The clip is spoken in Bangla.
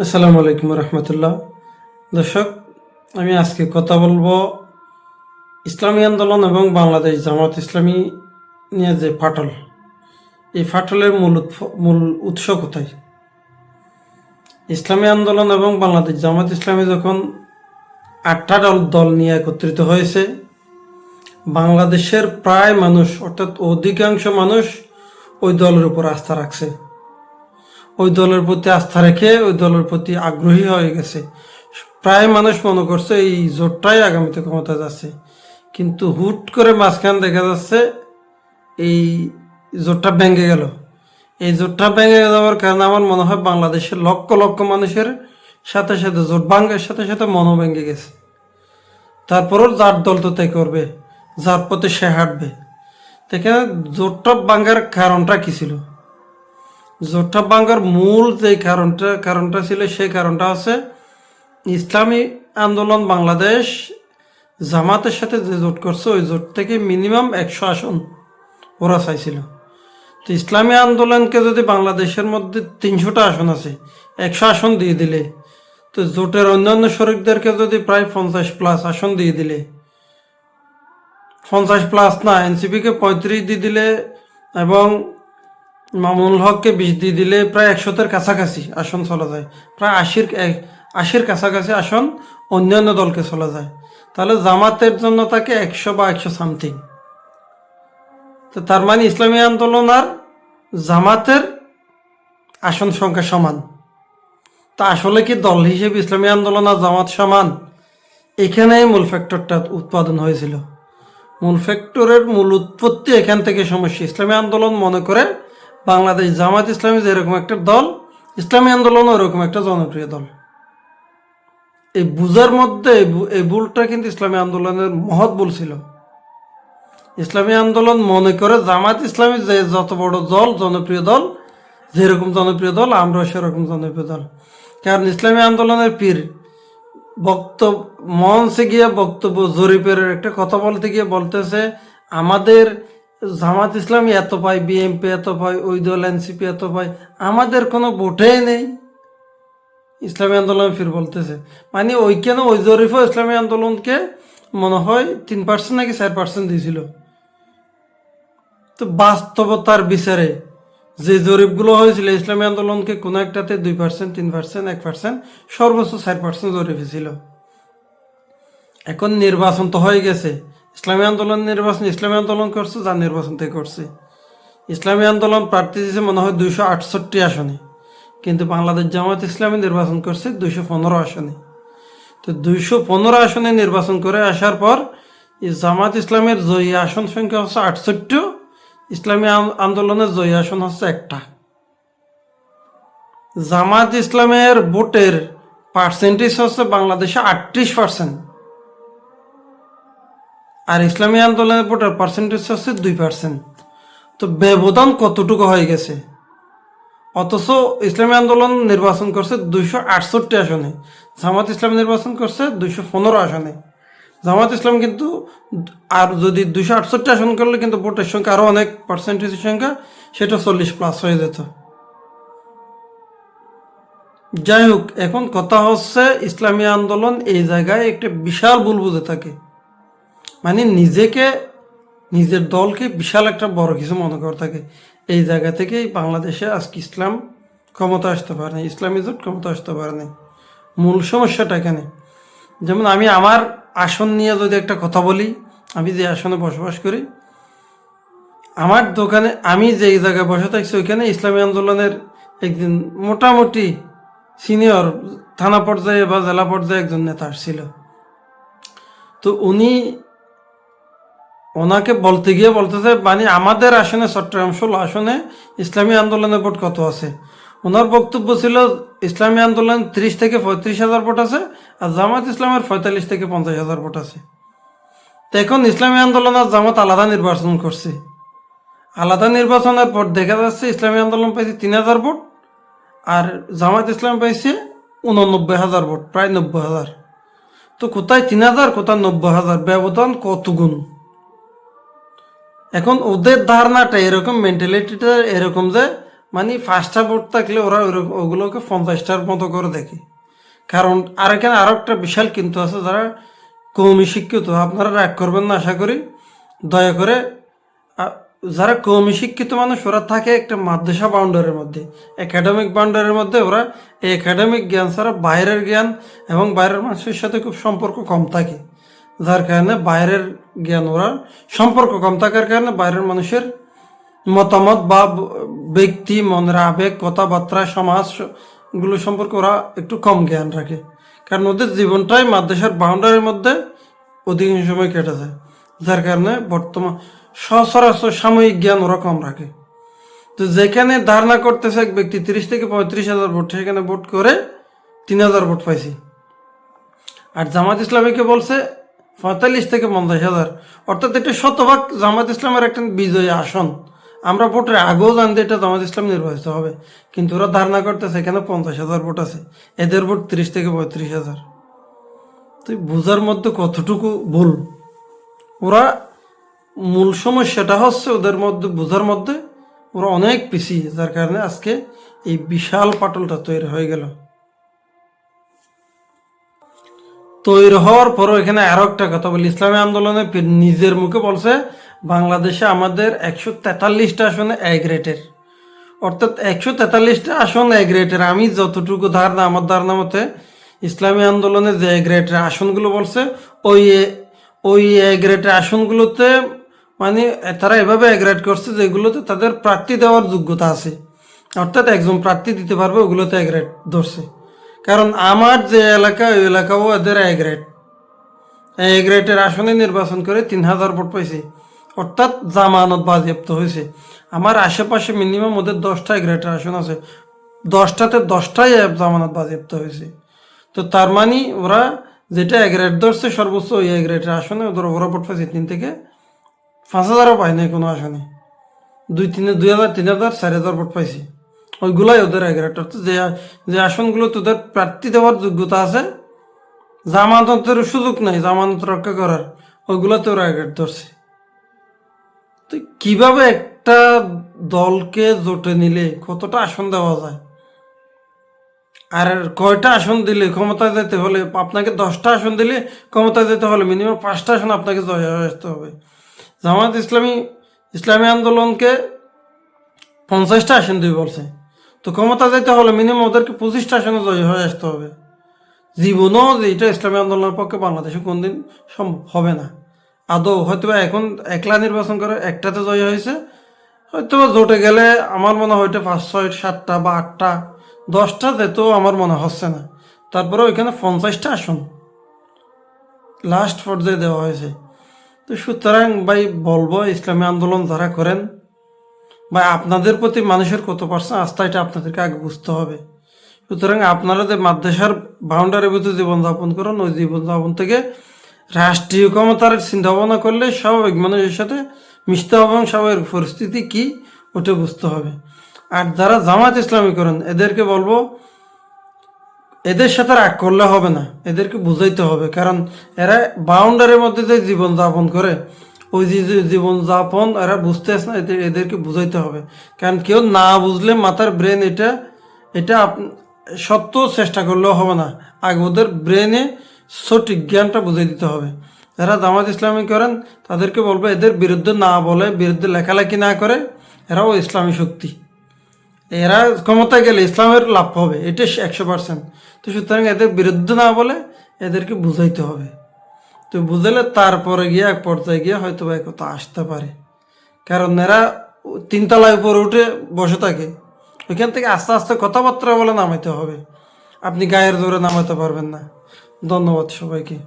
আসসালামু আলাইকুম রহমতুল্লাহ। দর্শক, আমি আজকে কথা বলবো ইসলামী আন্দোলন এবং বাংলাদেশ জামাত ইসলামী নিয়ে যে ফাটল, এই ফাটলের মূল উৎস কোথায়। ইসলামী আন্দোলন এবং বাংলাদেশ জামাত ইসলামী যখন 8টা দল নিয়ে একত্রিত হয়েছে, বাংলাদেশের প্রায় মানুষ অর্থাৎ অধিকাংশ মানুষ ওই দলের উপর আস্থা রাখছে, ওই দলের প্রতি আস্থা রেখে ওই দলের প্রতি আগ্রহী হয়ে গেছে। প্রায় মানুষ মনে করছে এই জোটটাই আগামীতে ক্ষমতা যাচ্ছে, কিন্তু হুট করে মাঝখান দেখা যাচ্ছে এই জোটটা ভেঙে গেল। এই জোটটা ভেঙে যাওয়ার কারণে আমার মনে হয় বাংলাদেশের লক্ষ লক্ষ মানুষের সাথে সাথে জোট ভাঙার সাথে সাথে মনও ভেঙে গেছে। তারপরও যার দল তো তাই করবে, যার পথে সে হাঁটবে। এখানে জোটটা ভাঙার কারণটা কি ছিল? জোটটা ভাঙার মূল যে কারণটা ছিল, সেই কারণটা হচ্ছে ইসলামী আন্দোলন বাংলাদেশ জামাতের সাথে যে জোট করছে, ওই জোট থেকে মিনিমাম 100 আসন ওরা চাইছিল। তো ইসলামী আন্দোলনকে যদি বাংলাদেশের মধ্যে 300টা আসন আছে, 100 আসন দিয়ে দিলে, তো জোটের অন্যান্য শরিকদেরকে যদি প্রায় 50+ আসন দিয়ে দিলে, 50+ না, এনসিপিকে 35 দিয়ে দিলে এবং মামুনুল হককে 20 দিয়ে দিলে প্রায় 100-এর কাছাকাছি আসন চলা যায়। প্রায় 80-এর কাছাকাছি আসন অন্যান্য দলকে চলা যায়। তাহলে জামাতের জন্য তাকে 100 বা 100 সামথিং। তো তার মানে ইসলামী আন্দোলন আর জামাতের আসন সংখ্যা সমান। তা আসলে কি দল হিসেবে ইসলামী আন্দোলন আর জামাত সমান? এখানেই মূল ফ্যাক্টরটা উৎপাদন হয়েছিল। মূল ফ্যাক্টরের মূল উৎপত্তি এখান থেকে সমস্যা। ইসলামী আন্দোলন মনে করে বাংলাদেশ জামাত ইসলামী যেরকম একটা দল, ইসলামী আন্দোলন ওরকম একটা জনপ্রিয় দল। এই বুঝার মধ্যে এই ভুলটা কিন্তু ইসলামী আন্দোলনের মহৎ ভুল ছিল। ইসলামী আন্দোলন মনে করে জামাত ইসলামী যে যত বড় দল, জনপ্রিয় দল, যেরকম জনপ্রিয় দল আমরা সেরকম জনপ্রিয় দল। কারণ ইসলামী আন্দোলনের পীর মঞ্চে গিয়ে বক্তব্য জরিপের একটা কথা বলতে গিয়ে বলতেছে, আমাদের জামাত ইসলামী এত পায়, বিএনপি এত পায়, ওই দল এনসিপি এত পায়, আমাদের কোনো ভোটেই নেই। ইসলামী আন্দোলন ফির বলতেছে, মানে ওই জরিফও ইসলামী আন্দোলনকে মনে হয় 3% নাকি 4% দিয়েছিল। তো বাস্তবতার বিচারে যে জরিপগুলো হয়েছিল, ইসলামী আন্দোলনকে কোনো একটাতে 2%, 3%, 1%, সর্বোচ্চ 4% জরিপ ছিল। এখন নির্বাচন তো হয়ে গেছে, ইসলামী আন্দোলন করছে, যার নির্বাচন থেকে করছে। ইসলামী আন্দোলন প্রার্থী দিয়েছে মনে হয় 268 আসনে, কিন্তু বাংলাদেশ জামাত ইসলামী নির্বাচন করছে 215 আসনে। তো 215 আসনে নির্বাচন করে আসার পর জামাত ইসলামের জয়ী আসন সংখ্যা হচ্ছে 68, ইসলামী আন্দোলনের জয়ী আসন হচ্ছে একটা। জামাত ইসলামের ভোটের পার্সেন্টেজ হচ্ছে বাংলাদেশে 38%, আর ইসলামী আন্দোলনের ভোটের পার্সেন্টেজ হচ্ছে 2%। তো ব্যবধান কতটুকু হয়ে গেছে। অথচ ইসলামী আন্দোলন নির্বাচন করছে 268 আসনে, জামাত ইসলাম নির্বাচন করছে 215 আসনে। জামাত ইসলাম কিন্তু আর যদি 268 আসন করলে কিন্তু ভোটের সংখ্যা আরও অনেক, পার্সেন্টেজের সংখ্যা সেটা 40+ হয়ে যেত। যাই হোক, এখন কথা হচ্ছে ইসলামী আন্দোলন এই জায়গায় একটা বিশাল ভুল বুঝে থাকে। মানে নিজের দলকে বিশাল একটা বড় কিছু মনে করে থাকে। এই জায়গা থেকেই বাংলাদেশে আজকে ইসলাম ক্ষমতা আসতে পারে না, ইসলামী জোট ক্ষমতা আসতে পারে না। মূল সমস্যাটা এখানে। যেমন আমি আমার আসন নিয়ে যদি একটা কথা বলি, আমি যে আসনে বসবাস করি, আমার দোকানে আমি যেই জায়গায় বসে থাকছি ওইখানে ইসলামী আন্দোলনের একদিন মোটামুটি সিনিয়র থানা পর্যায়ে বা জেলা পর্যায়ে একজন নেতা আসছিল। তো ওনাকে বলতে গিয়ে বলতেছে, মানে আমাদের আসনে চট্টগ্রাম 16 আসনে ইসলামী আন্দোলনের ভোট কত আছে। ওনার বক্তব্য ছিল ইসলামী আন্দোলন 30 থেকে 35,000 ভোট আছে, আর জামাত ইসলামের 45 থেকে 50,000 ভোট আছে। তো এখন ইসলামী আন্দোলন আর জামাত আলাদা নির্বাচন করছে। আলাদা নির্বাচনের পর দেখা যাচ্ছে ইসলামী আন্দোলন পাইছে 3,000 ভোট, আর জামাত ইসলাম পাইছে 89,000 ভোট, প্রায় 90,000। তো কোথায় 3,000, কোথায় 90,000, ব্যবধান কত গুণ। এখন ওদের ধারণাটা এরকম, মেন্টালিটিটা এরকম যে মানে 5টা ভোট থাকলে ওরা ওগুলোকে 50টার মতো করে দেখে। কারণ আর এখানে আরও একটা বিশাল কিন্তু আছে, যারা কওমি শিক্ষিত, আপনারা রাগ করবেন না আশা করি, দয়া করে। আ- যারা কওমি শিক্ষিত মানুষ, ওরা থাকে একটা মাদ্রাসা বাউন্ডারির মধ্যে, একাডেমিক বাউন্ডারির মধ্যে। ওরা এই একাডেমিক জ্ঞান ছাড়া বাইরের জ্ঞান এবং বাইরের মানুষের সাথে খুব সম্পর্ক কম থাকে, যার কারণে বাইরের জ্ঞান, ওরা সম্পর্ক কম থাকার কারণে বাইরের মানুষের মতামত বা ব্যক্তি, মনের আবেগ, কথাবার্তা, সমাজগুলো সম্পর্কে ওরা একটু কম জ্ঞান রাখে। কারণ ওদের জীবনটাই মাদ্রাসার বাউন্ডারির মধ্যে অধিকাংশ সময় কেটে যায়, যার কারণে বর্তমান সচরাচর সাময়িক জ্ঞান ওরা কম রাখে। তো যেখানে ধারণা করতেছে এক ব্যক্তি 30 থেকে 35 হাজার ভোট, সেখানে ভোট করে 3,000 ভোট পাইছি। আর জামাত ইসলামীকে বলছে 45 থেকে 50,000, অর্থাৎ এটা শতভাগ জামাত ইসলামের একটা বিজয়ী আসন। আমরা ভোটের আগেও জানতে এটা জামাত ইসলাম নির্বাচিত হবে, কিন্তু ওরা ধারণা করতেছে এখানে 50,000 ভোট আছে, এদের ভোট 30 থেকে 35,000। তো বোঝার মধ্যে কতটুকু ভুল। ওরা মূল সমস্যাটা হচ্ছে ওদের মধ্যে, বোঝার মধ্যে ওরা অনেক পিছিয়ে, যার কারণে আজকে এই বিশাল পাটলটা তৈরি হয়ে গেল। তৈরি হওয়ার পরও এখানে আরো একটা কথা বলি, ইসলামী আন্দোলনে নিজের মুখে বলছে বাংলাদেশে আমাদের 143টা আসনে এ গ্রেডের, অর্থাৎ 143টা আসন এ গ্রেডের। আমি যতটুকু ধারণা, আমার ধারণা মতে ইসলামী আন্দোলনে যে এ গ্রেডের আসনগুলো বলছে, ওই ওই এ গ্রেডের আসনগুলোতে মানে তারা এভাবে এ গ্রেড করছে যেগুলোতে তাদের প্রার্থী দেওয়ার যোগ্যতা আছে, অর্থাৎ একজন প্রার্থী দিতে পারবে, ওগুলোতে এ গ্রেড ধরছে। কারণ আমার যে এলাকা, ওই এলাকাও এদের এ গ্রেড, এ গ্রেডের আসনে নির্বাচন করে 3,000 ভোট পাইছে, অর্থাৎ জামানত বাজেয়াপ্ত হয়েছে। আমার আশেপাশে মিনিমাম ওদের 10টা এ গ্রেডের আসন আছে, 10টাতে 10টাই জামানত বাজেয়াপ্ত হয়েছে। তো তার মানে ওরা যেটা এ গ্রেড ধরছে সর্বোচ্চ, ওই এ গ্রেডের আসনে ওদের ওরা ভোট পাইছে 3 থেকে 5,000ও পায় নাই কোনো আসনে, 2,000, 3,000, 4,000 ভোট পাইছে। ওইগুলাই ওদের এ গ্রেড, অর্থাৎ যে আসনগুলো তোদের প্রার্থী দেওয়ার যোগ্যতা আছে, জামানতের সুযোগ নাই জামানত রক্ষা করার, ওইগুলোতে ওরা এগ্রেড ধরছে। তো কিভাবে একটা দলকে জোটে নিলে কতটা আসন দেওয়া যায়, আর কয়টা আসন দিলে ক্ষমতায় যেতে হলে, আপনাকে 10টা আসন দিলে ক্ষমতায় যেতে হলে মিনিমাম 5টা আসন আপনাকে জয় হয়ে আসতে হবে। জামাত ইসলামী আন্দোলনকে 50টা আসন দিয়ে বলছে, তো ক্ষমতা যেতে হলে মিনিমাম ওদেরকে 25টা আসনে জয় হয়ে আসতে হবে। জীবনও যে এটা ইসলামী আন্দোলনের পক্ষে বাংলাদেশে কোনদিন সম্ভব হবে না। আদৌ হয়তো এখন একলা নির্বাচন করে একটাতে জয় হয়েছে, হয়তো জোটে গেলে আমার মনে হয় ওইটা 5, 6, 7টা বা 8টা, 10টা যেতেও আমার মনে হচ্ছে না। তারপরে ওইখানে 50টা আসন লাস্ট পর্যায়ে দেওয়া হয়েছে। তো সুতরাং ভাই বলবো, ইসলামী আন্দোলন যারা করেন ভাই, আপনাদের প্রতি মানুষের কত পার্সেন্ট আস্থা, এটা আপনাদেরকে আগে বুঝতে হবে। সুতরাং আপনারা যে মাদ্রাসার বাউন্ডারির ভিতরে জীবনযাপন করেন, ওই জীবনযাপন থেকে রাষ্ট্রীয় ক্ষমতার চিন্তা ভাবনা করলে স্বাভাবিক মানুষের সাথে মিশতে হবে এবং স্বাভাবিক পরিস্থিতি কি ওটা বুঝতে হবে। আর যারা জামাত ইসলামী করেন, এদেরকে বলবো এদের সাথে রাগ করলে হবে না, এদেরকে বুঝাইতে হবে। কারণ এরা বাউন্ডারির মধ্যে যে জীবনযাপন করে, ওই যে জীবনযাপন এরা বুঝতে আসে না, এদেরকে বুঝাইতে হবে। কারণ কেউ না বুঝলে মাথার ব্রেন এটা এটা সত্য চেষ্টা করলেও হবে না, আগে ওদের ব্রেনে সঠিক জ্ঞানটা বুঝিয়ে দিতে হবে। যারা জামাত ইসলামী করেন তাদেরকে বলবো এদের বিরুদ্ধে না বলে, বিরুদ্ধে লেখালেখি না করে, এরাও ইসলামী শক্তি, এরা ক্ষমতায় গেলে ইসলামের লাভ হবে, এটা 100%। তো সুতরাং এদের বিরুদ্ধে না বলে এদেরকে বুঝাইতে হবে। তো বুঝালে তারপরে গিয়ে এক পর্যায়ে গিয়ে হয়তো বা কথা আসতে পারে। কারণ এরা 3 তলায় উপরে উঠে বসে থাকে, ওইখান থেকে আস্তে আস্তে কথাবার্তা বলে নামাইতে হবে, আপনি গায়ের জোরে নামাতে পারবেন না। ধন্যবাদ সবাইকে।